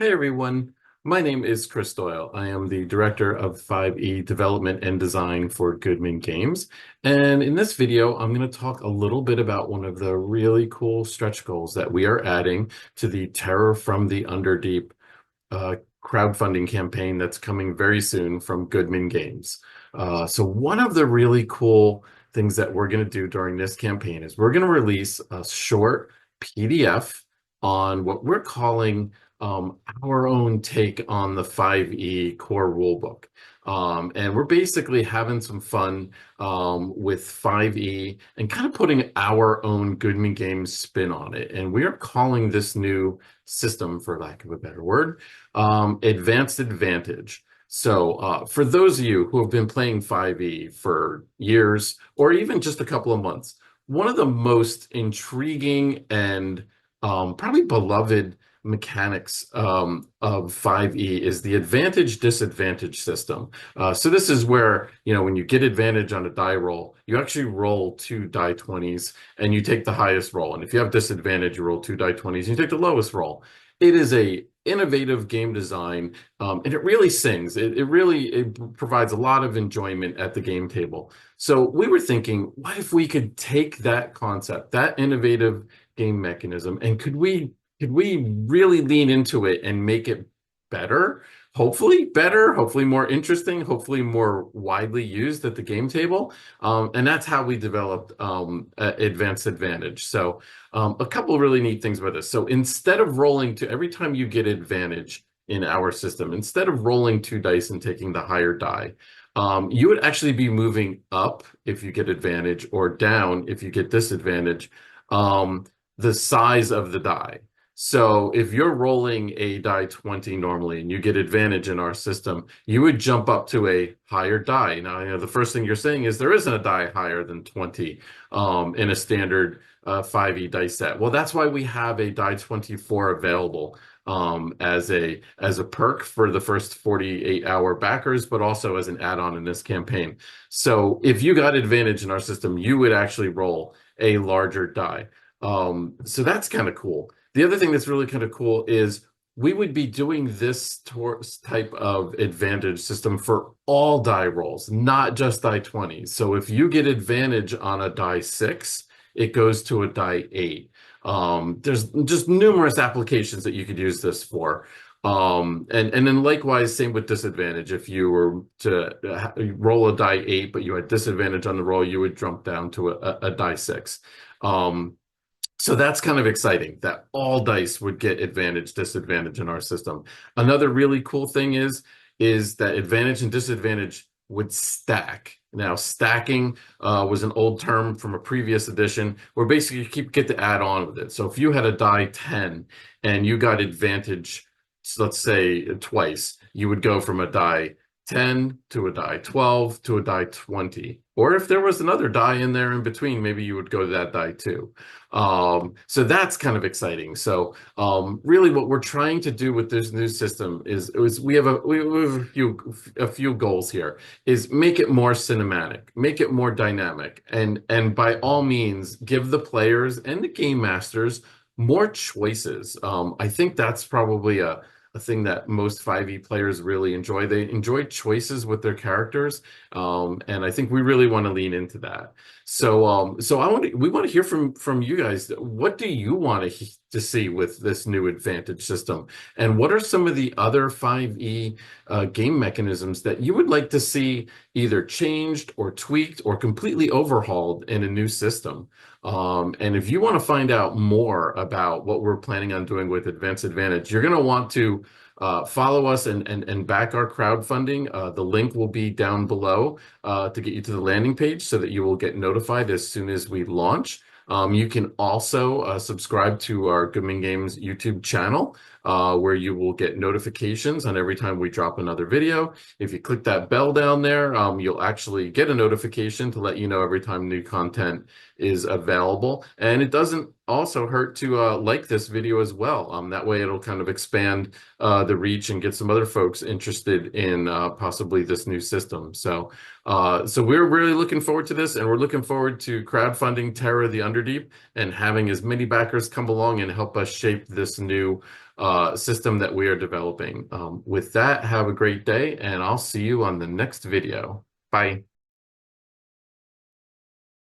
Hey everyone, my name is Chris Doyle. I am the Director of 5e Development and Design for Goodman Games. And in this video, I'm going to talk a little bit about one of the really cool stretch goals that we are adding to the Terror from the Underdeep crowdfunding campaign that's coming very soon from Goodman Games. So one of the really cool things that we're going to do during this campaign is we're going to release a short PDF on what we're calling our own take on the 5e core rulebook. And we're basically having some fun with 5e and kind of putting our own Goodman Games spin on it. And we are calling this new system, for lack of a better word, Advanced Advantage. So for those of you who have been playing 5e for years or even just a couple of months, one of the most intriguing and probably beloved mechanics of 5e is the advantage disadvantage system. So this is where, when you get advantage on a die roll, you actually roll two die 20s and you take the highest roll. And if you have disadvantage, you roll two die 20s and you take the lowest roll. It is a innovative game design, and it really sings. It provides a lot of enjoyment at the game table. So we were thinking, what if we could take that concept, that innovative game mechanism, and could we really lean into it and make it better? Hopefully better, hopefully more interesting, hopefully more widely used at the game table. And that's how we developed Advanced Advantage. So a couple really neat things about this. So instead of rolling to every time you get advantage in our system, instead of rolling two dice and taking the higher die, you would actually be moving up if you get advantage or down if you get disadvantage, the size of the die. So if you're rolling a die 20 normally and you get advantage in our system, you would jump up to a higher die. Now, the first thing you're saying is there isn't a die higher than 20 in a standard 5e dice set. Well, that's why we have a die 24 available as a perk for the first 48-hour backers, but also as an add-on in this campaign. So if you got advantage in our system, you would actually roll a larger die. So that's kind of cool. The other thing that's really kind of cool is we would be doing this type of advantage system for all die rolls, not just die 20s. So if you get advantage on a die 6, it goes to a die 8. There's just numerous applications that you could use this for. And then likewise, same with disadvantage. If you were to roll a die 8, but you had disadvantage on the roll, you would jump down to a die 6. So that's kind of exciting that all dice would get advantage, disadvantage in our system. Another really cool thing is that advantage and disadvantage would stack. Now, stacking was an old term from a previous edition where basically you get to add on with it. So if you had a die 10 and you got advantage, let's say twice, you would go from a die 10 to a die 12 to a die 20. Or if there was another die in there in between, maybe you would go to that die too. So that's kind of exciting. So really what we're trying to do with this new system is we have a few goals here, is make it more cinematic, make it more dynamic, and by all means give the players and the game masters more choices. I think that's probably a thing that most 5e players really enjoy. They enjoy choices with their characters, and I think we really want to lean into that. So, we want to hear from you guys. What do you want to see with this new advantage system, and what are some of the other 5e game mechanisms that you would like to see either changed or tweaked or completely overhauled in a new system? And if you want to find out more about what we're planning on doing with Advanced Advantage, you're going to want to follow us and back our crowdfunding. The link will be down below to get you to the landing page so that you will get notified as soon as we launch. You can also subscribe to our Goodman Games YouTube channel, where you will get notifications on every time we drop another video. If you click that bell down there, you'll actually get a notification to let you know every time new content is available. And it doesn't also hurt to like this video as well. That way it'll kind of expand the reach and get some other folks interested in possibly this new system. So we're really looking forward to this, and we're looking forward to crowdfunding Terror the Underdeep and having as many backers come along and help us shape this new system that we are developing. With that, have a great day, and I'll see you on the next video. Bye.